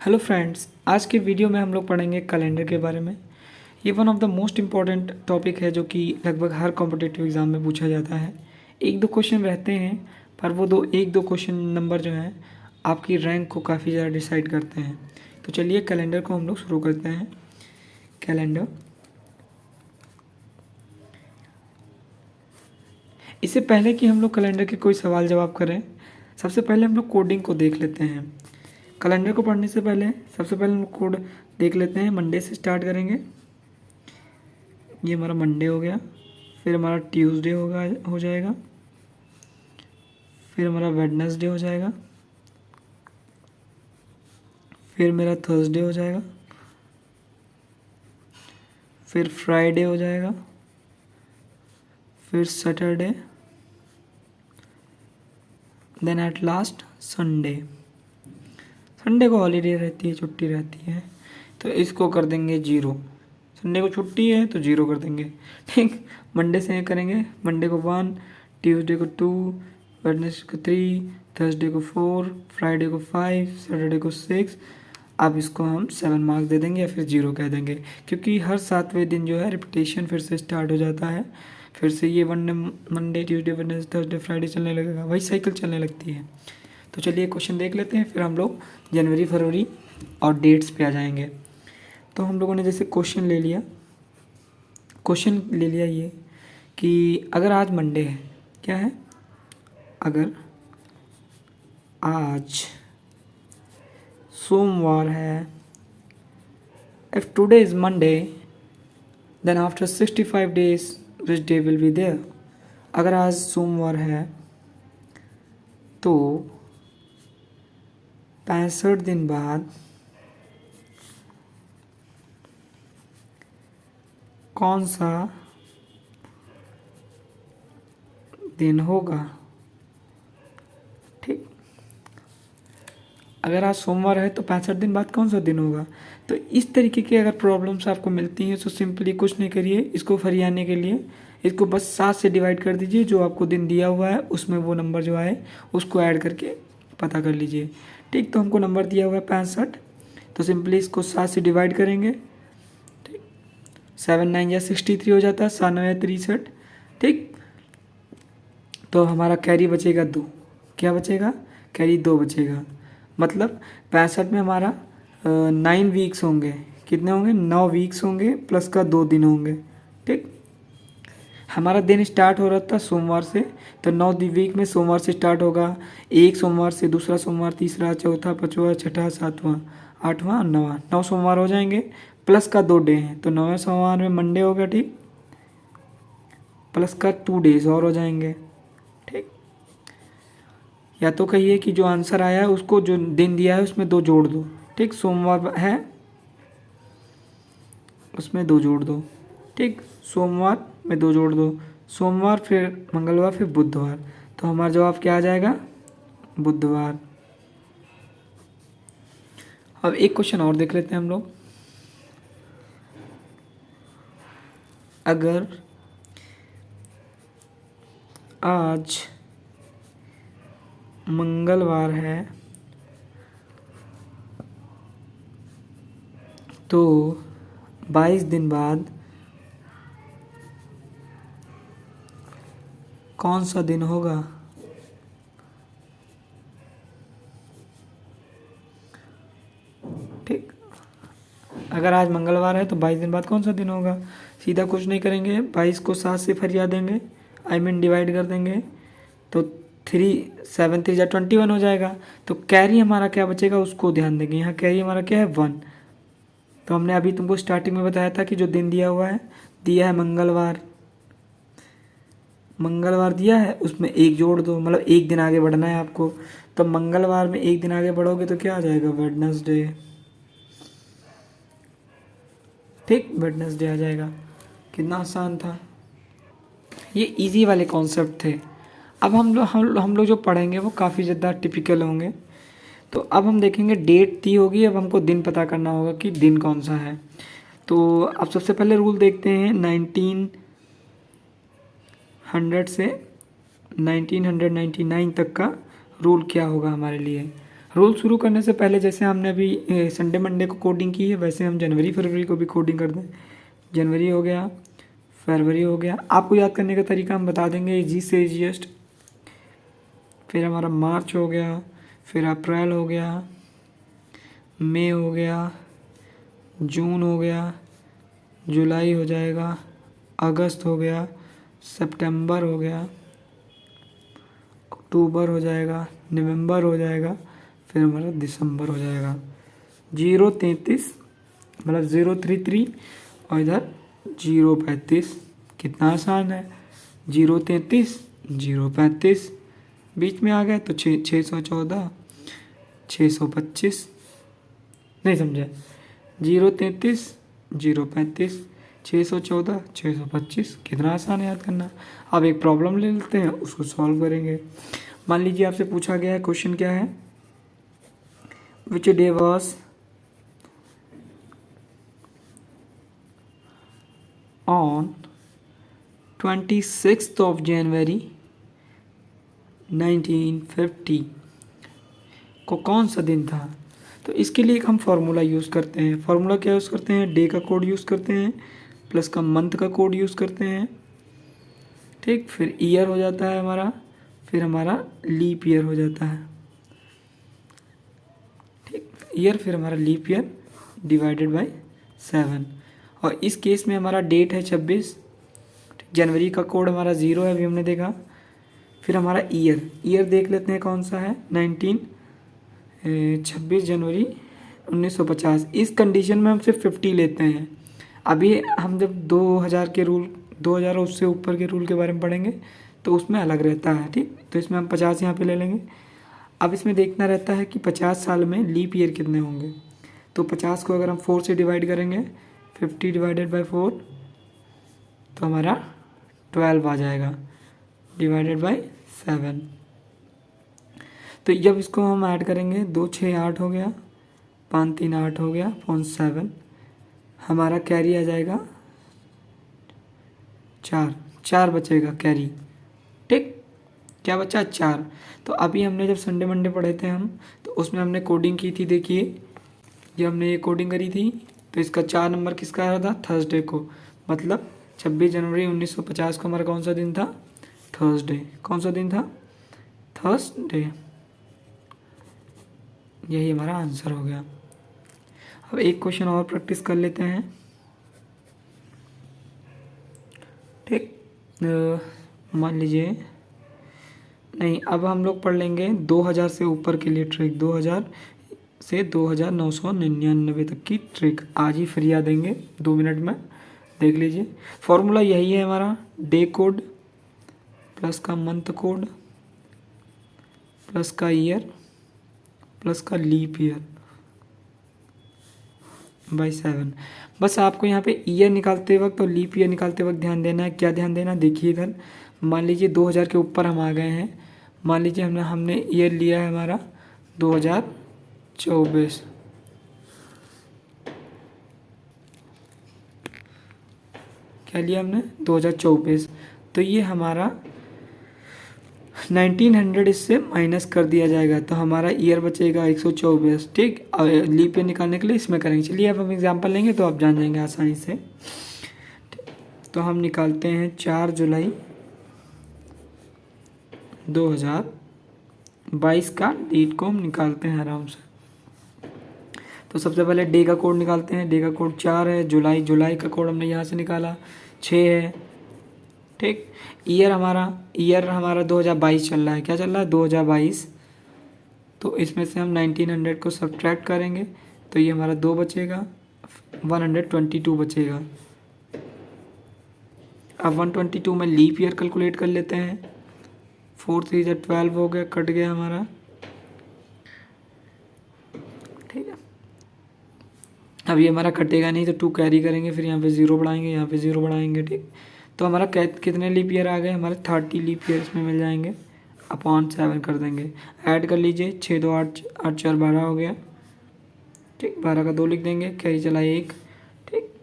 Hello friends, आज के video में हम लोग पढ़ेंगे कैलेंडर के बारे में। ये one of the most important topic है जो कि लगभग हर कॉम्पिटिटिव एग्ज़ाम में पूछा जाता है। एक दो क्वेश्चन रहते हैं, पर वो एक दो क्वेश्चन नंबर जो हैं आपकी रैंक को काफ़ी ज़्यादा डिसाइड करते हैं। तो चलिए कैलेंडर को हम लोग शुरू करते हैं। कैलेंडर, इससे पहले कि हम लोग कैलेंडर के कोई सवाल जवाब करें, सबसे पहले हम लोग कोडिंग को देख लेते हैं। कैलेंडर को पढ़ने से पहले सबसे पहले हम कोड देख लेते हैं। मंडे से स्टार्ट करेंगे। ये हमारा मंडे हो गया, फिर हमारा ट्यूसडे हो जाएगा, फिर हमारा वेडनेसडे हो जाएगा, फिर मेरा थर्सडे हो जाएगा, फिर फ्राइडे हो जाएगा, फिर Saturday, then at last Sunday. Sunday को हॉलीडे रहती है, छुट्टी रहती है, तो इसको कर देंगे 0। संडे को छुट्टी है तो 0 कर देंगे। ठीक, मंडे से करेंगे। मंडे को 1, ट्यूसडे को 2, वेडनेसडे को 3, थर्सडे को 4, फ्राइडे को 5, सैटरडे को 6। अब इसको हम 7 मार्क्स दे देंगे या फिर 0 कह देंगे, क्योंकि हर 7वें दिन जो है रिपीटेशन फिर से स्टार्ट हो जाता है। फिर से ये Monday Tuesday Wednesday Thursday Friday चलने लगेगा, वही साइकिल चलने लगती है। तो चलिए क्वेश्चन देख लेते हैं, फिर हम लोग जनवरी फरवरी और डेट्स पे आ जाएंगे। तो हम लोगों ने जैसे क्वेश्चन ले लिया ये कि अगर आज मंडे है, क्या है, अगर आज सोमवार है, if today is Monday then after 65 days which day will be there. अगर आज सोमवार है तो 65 दिन बाद कौन सा दिन होगा। ठीक, अगर आज सोमवार है तो 65 दिन बाद कौन सा दिन होगा। तो इस तरीके की अगर प्रॉब्लम्स आपको मिलती हैं तो सिंपली कुछ नहीं करिए, इसको फरियाने के लिए इसको बस 7 से डिवाइड कर दीजिए। जो आपको दिन दिया हुआ है उसमें वो नंबर जो आए उसको ऐड करके पता कर लीजिए। ठीक, तो हमको नंबर दिया हुआ है 65, तो सिंपली इसको 7 से डिवाइड करेंगे। ठीक, 7 9 या 63 हो जाता है, 7 9 या 63। ठीक, तो हमारा कैरी बचेगा 2। क्या बचेगा, कैरी 2 बचेगा। मतलब 65 में हमारा 9 वीक्स होंगे। कितने होंगे, 9 वीक्स होंगे, प्लस का 2 दिन होंगे। ठीक, हमारा दिन स्टार्ट हो रहा था सोमवार से, तो 9 वीक में सोमवार से स्टार्ट होगा। एक सोमवार से दूसरा सोमवार, तीसरा, चौथा, पाँचवा, छठा, सातवां, आठवां और 9वां, 9 सोमवार हो जाएंगे, प्लस का 2 डे हैं, तो 9वें सोमवार में मंडे होगा। ठीक, प्लस का 2 डेज और हो जाएंगे। ठीक, या तो कहिए कि जो आंसर आया है उसको जो दिन दिया है उसमें 2 जोड़ दो। ठीक, सोमवार है उसमें 2 जोड़ दो। ठीक, सोमवार में 2 जोड़ दो, सोमवार फिर मंगलवार फिर बुधवार, तो हमारा जवाब क्या आ जाएगा, बुधवार। अब एक क्वेश्चन और देख लेते हैं हम लोग। अगर आज मंगलवार है तो 22 दिन बाद कौन सा दिन होगा। ठीक, अगर आज मंगलवार है तो 22 दिन बाद कौन सा दिन होगा। सीधा कुछ नहीं करेंगे, 22 को 7 से फरिया देंगे, डिवाइड कर देंगे, तो 3 7 3 जा 21 हो जाएगा। तो कैरी हमारा क्या बचेगा उसको ध्यान देंगे। यहाँ कैरी हमारा क्या है, 1। तो हमने अभी तुमको स्टार्टिंग में बताया था कि जो दिन दिया हुआ है, दिया है मंगलवार, मंगलवार दिया है, उसमें 1 जोड़ दो, मतलब 1 दिन आगे बढ़ना है आपको। तो मंगलवार में 1 दिन आगे बढ़ोगे तो क्या आ जाएगा, वेडनेसडे। ठीक, वेडनेसडे आ जाएगा। कितना आसान था, ये इजी वाले कॉन्सेप्ट थे। अब हम लोग जो पढ़ेंगे वो काफ़ी ज़्यादा टिपिकल होंगे। तो अब हम देखेंगे, डेट दी होगी, अब हमको दिन पता करना होगा कि दिन कौन सा है। तो अब सबसे पहले रूल देखते हैं 1900 से 1999 तक का रूल क्या होगा हमारे लिए। रोल शुरू करने से पहले जैसे हमने अभी संडे मंडे को कोडिंग की है, वैसे हम जनवरी फरवरी को भी कोडिंग कर दें। जनवरी हो गया, फरवरी हो गया। आपको याद करने का तरीका हम बता देंगे, जी से इजीएस्ट। फिर हमारा मार्च हो गया, फिर अप्रैल हो गया, मई हो गया, जून हो गया, जुलाई हो जाएगा, अगस्त हो गया, सितंबर हो गया, अक्टूबर हो जाएगा, नवंबर हो जाएगा, फिर हमारा दिसंबर हो जाएगा। 033 मतलब 033 और इधर 035। कितना आसान है, 033 035 बीच में आ गया तो 614 625। नहीं समझे, 033 035 614 625। कितना आसान है याद करना। अब एक प्रॉब्लम ले लेते हैं, उसको सॉल्व करेंगे। मान लीजिए आपसे पूछा गया है, क्वेश्चन क्या है, which day was on 26th of January 1950 को कौन सा दिन था। तो इसके लिए एक हम फार्मूला यूज़ करते हैं। फार्मूला क्या यूज़ करते हैं, डे का कोड यूज़ करते हैं, प्लस का मंथ का कोड यूज़ करते हैं, ठीक। फिर ईयर हो जाता है हमारा, फिर हमारा लीप ईयर हो जाता है, ठीक। ईयर फिर हमारा लीप ईयर डिवाइडेड बाय 7। और इस केस में हमारा डेट है 26, जनवरी का कोड हमारा 0 है, अभी हमने देखा। फिर हमारा ईयर देख लेते हैं कौन सा है, 26 जनवरी 1950। इस कंडीशन में हम सिर्फ 50 लेते हैं। अभी हम जब 2000 के रूल, 2000 और उससे ऊपर के रूल के बारे में पढ़ेंगे तो उसमें अलग रहता है, ठीक। तो इसमें हम 50 यहाँ पे ले लेंगे। अब इसमें देखना रहता है कि 50 साल में लीप ईयर कितने होंगे। तो 50 को अगर हम 4 से डिवाइड करेंगे, 50 डिवाइडेड बाई 4 तो हमारा 12 आ जाएगा, डिवाइडेड बाई 7। तो जब इसको हम ऐड करेंगे, 2 6 8 हो गया, 5 3 8 हो गया, 7 हमारा कैरी आ जाएगा 4 बचेगा कैरी, ठीक। क्या बचा, 4। तो अभी हमने जब संडे मंडे पढ़े थे हम, तो उसमें हमने कोडिंग की थी। देखिए जब हमने ये कोडिंग करी थी तो इसका 4 नंबर किसका आ रहा था, थर्सडे को। मतलब 26 जनवरी 1950 को हमारा कौन सा दिन था, थर्सडे। कौन सा दिन था, थर्सडे। यही हमारा आंसर हो गया। अब एक क्वेश्चन और प्रैक्टिस कर लेते हैं, ठीक। मान लीजिए, नहीं अब हम लोग पढ़ लेंगे 2000 से ऊपर के लिए ट्रिक, 2000 से 2999 तक की ट्रिक आज ही फ्री आ देंगे 2 मिनट में। देख लीजिए फॉर्मूला यही है हमारा, डे कोड प्लस का मंथ कोड प्लस का ईयर प्लस का लीप ईयर बाई 7। बस आपको यहाँ पे ईयर निकालते वक्त और लीप ईयर निकालते वक्त ध्यान देना है। क्या ध्यान देना, देखिए इधर मान लीजिए 2000 के ऊपर हम आ गए हैं। मान लीजिए हमने ईयर लिया है हमारा 2024, क्या लिया हमने 2024। तो ये हमारा 1900 इससे माइनस कर दिया जाएगा, तो हमारा ईयर बचेगा 124, ठीक। लीप ईयर निकालने के लिए इसमें करेंगे। चलिए अब हम एग्जांपल लेंगे तो आप जान जाएंगे आसानी से। तो हम निकालते हैं 4 जुलाई 2022 का डेट को हम निकालते हैं आराम से। तो सबसे पहले डे का कोड निकालते हैं। डे का कोड 4 है, जुलाई का कोड हमने यहाँ से निकाला 6 है, ठीक। ईयर हमारा 2022 चल रहा है। क्या चल रहा है, 2022। तो इसमें से हम 1900 को सब्ट्रैक्ट करेंगे तो ये हमारा 2 बचेगा, 122 बचेगा। अब 122 में लीप ईयर कैलकुलेट कर लेते हैं। 4 3 12 हो गया, कट गया हमारा, ठीक है। अब ये हमारा कटेगा नहीं तो 2 कैरी करेंगे, फिर यहाँ पे 0 बढ़ाएंगे, यहाँ पे 0 बढ़ाएंगे, ठीक। तो हमारा कितने लीप ईयर आ गए, हमारे 30 लीप ईयर इसमें मिल जाएंगे। अपॉन 7 कर देंगे, ऐड कर लीजिए, 6 2 8 8 4 12 हो गया, ठीक। 12 का 2 लिख देंगे, कैरी चला 1, ठीक।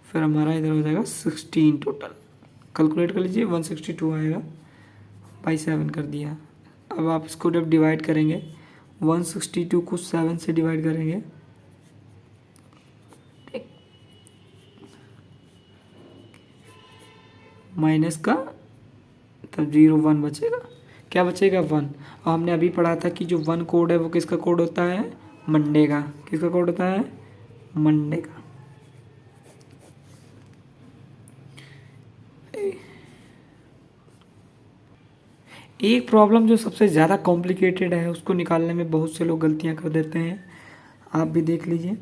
फिर हमारा इधर हो जाएगा 16 टोटल। कैलकुलेट कर लीजिए, 162 आएगा, बाई 7 कर दिया। अब आप इसको जब डिवाइड करेंगे 162 को 7 से डिवाइड करेंगे, ठीक, माइनस का तब 0 1 बचेगा, क्या बचेगा 1। और हमने अभी पढ़ा था कि जो 1 कोड है वो किसका कोड होता है, मंडे का। किसका कोड होता है, मंडे का। एक प्रॉब्लम जो सबसे ज़्यादा कॉम्प्लिकेटेड है उसको निकालने में बहुत से लोग गलतियां कर देते हैं, आप भी देख लीजिए।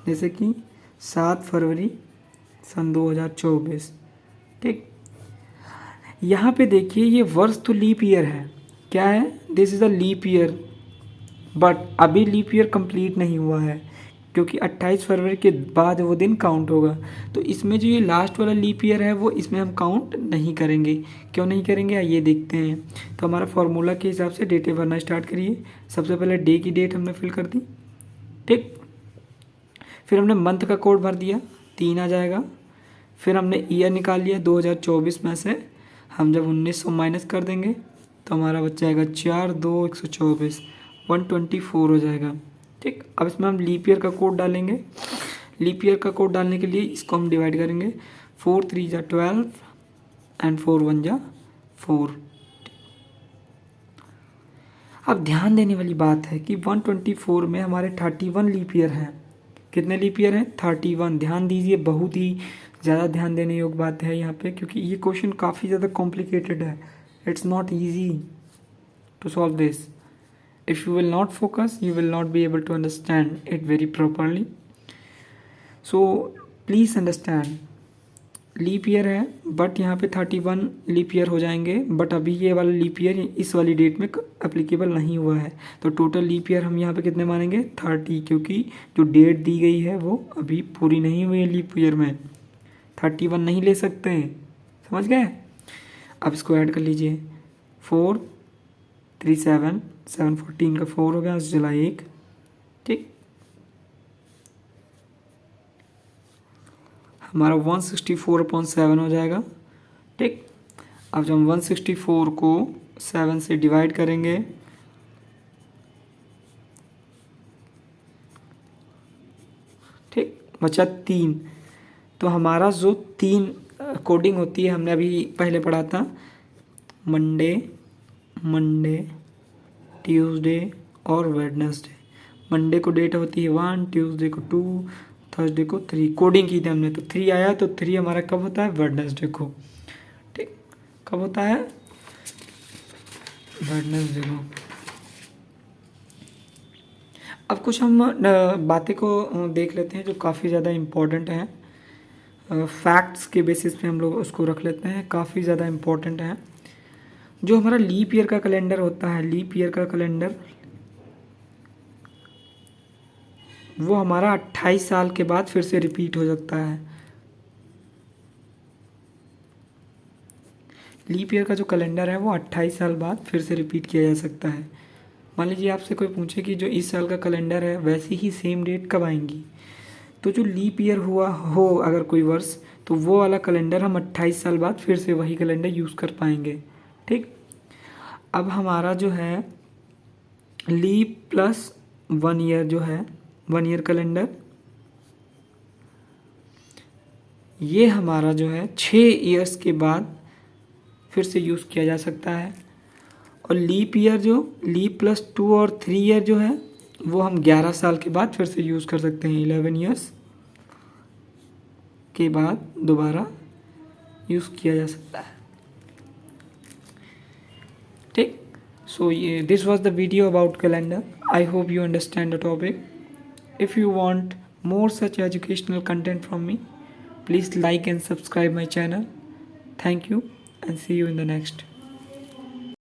जैसे कि 7 फरवरी सन 2024, ठीक, यहाँ पे देखिए ये वर्ष तो लीप ईयर है, क्या है, this is a leap year, but अभी लीप ईयर कंप्लीट नहीं हुआ है क्योंकि 28 फरवरी के बाद वो दिन काउंट होगा। तो इसमें जो ये लास्ट वाला लीप ईयर है वो इसमें हम काउंट नहीं करेंगे। क्यों नहीं करेंगे आइए देखते हैं। तो हमारा फॉर्मूला के हिसाब से डेटें भरना स्टार्ट करिए। सबसे पहले डे की डेट हमने फिल कर दी, ठीक, फिर हमने मंथ का कोड भर दिया, 3 आ जाएगा। फिर हमने ईयर निकाल लिया 2024 में से, हम जब 1900 माइनस कर देंगे तो हमारा बच जाएगा 4 2 124, 124 हो जाएगा, ठीक। अब इसमें हम लीप ईयर का कोड डालेंगे। लीप ईयर का कोड डालने के लिए इसको हम डिवाइड करेंगे, 4 3 जा 12 एंड 4 1 जा 4। अब ध्यान देने वाली बात है कि 124 में हमारे 31 लीप ईयर हैं। कितने लीप ईयर हैं, 31। ध्यान दीजिए, बहुत ही ज़्यादा ध्यान देने योग्य बात है यहाँ पे, क्योंकि ये क्वेश्चन काफ़ी ज़्यादा कॉम्प्लिकेटेड है। It's not easy to solve this. If you will not focus, you will not be able to understand it very properly. So please understand, leap year है बट यहाँ पे 31 लीप ईयर हो जाएंगे, but अभी ये वाला leap year इस वाली डेट में एप्लीकेबल नहीं हुआ है। तो टोटल लीप ईयर हम यहाँ पे कितने मानेंगे, 30, क्योंकि जो डेट दी गई है वो अभी पूरी नहीं हुई है लीप ईयर में, 31 नहीं ले सकते हैं, समझ गए। अब इसको ऐड कर लीजिए, 4 3 7 7 14 का 4 हो गया, उस जुलाई 1, ठीक। हमारा 164/7 हो जाएगा, ठीक। अब जब हम 164 को 7 से डिवाइड करेंगे ठीक, बचा 3। तो हमारा जो 3 कोडिंग होती है हमने अभी पहले पढ़ा था, मंडे ट्यूसडे और वेडनेसडे। मंडे को डेट होती है 1, ट्यूसडे को 2, थर्सडे को 3। कोडिंग की थी हमने, तो 3 आया, तो 3 हमारा कब होता है, वेडनेसडे को, ठीक। कब होता है, वेडनेसडे को। अब कुछ हम बातें को देख लेते हैं जो काफ़ी ज़्यादा इम्पोर्टेंट हैं। फैक्ट्स के बेसिस पे हम लोग उसको रख लेते हैं, काफ़ी ज़्यादा इम्पोर्टेंट है। जो हमारा लीप ईयर का कैलेंडर होता है, लीप ईयर का कैलेंडर वो हमारा 28 साल के बाद फिर से रिपीट हो सकता है। लीप ईयर का जो कैलेंडर है वो 28 साल बाद फिर से रिपीट किया जा सकता है। मान लीजिए आपसे कोई पूछे कि जो इस साल का कैलेंडर है वैसी ही सेम डेट कब आएंगी, तो जो लीप ईयर हुआ हो अगर कोई वर्ष, तो वो वाला कैलेंडर हम 28 साल बाद फिर से वही कैलेंडर यूज़ कर पाएंगे, ठीक। अब हमारा जो है लीप प्लस 1 ईयर जो है, 1 ईयर कैलेंडर, ये हमारा जो है 6 ईयर्स के बाद फिर से यूज़ किया जा सकता है। और लीप ईयर जो लीप प्लस 2 और 3 ईयर जो है वो हम 11 साल के बाद फिर से यूज़ कर सकते हैं, 11 ईयर्स के बाद दोबारा यूज़ किया जा सकता है, ठीक। So this was the video about calendar. I hope you understand the topic. If you want more such educational content from me, please like and subscribe my channel. Thank you and see you in the next.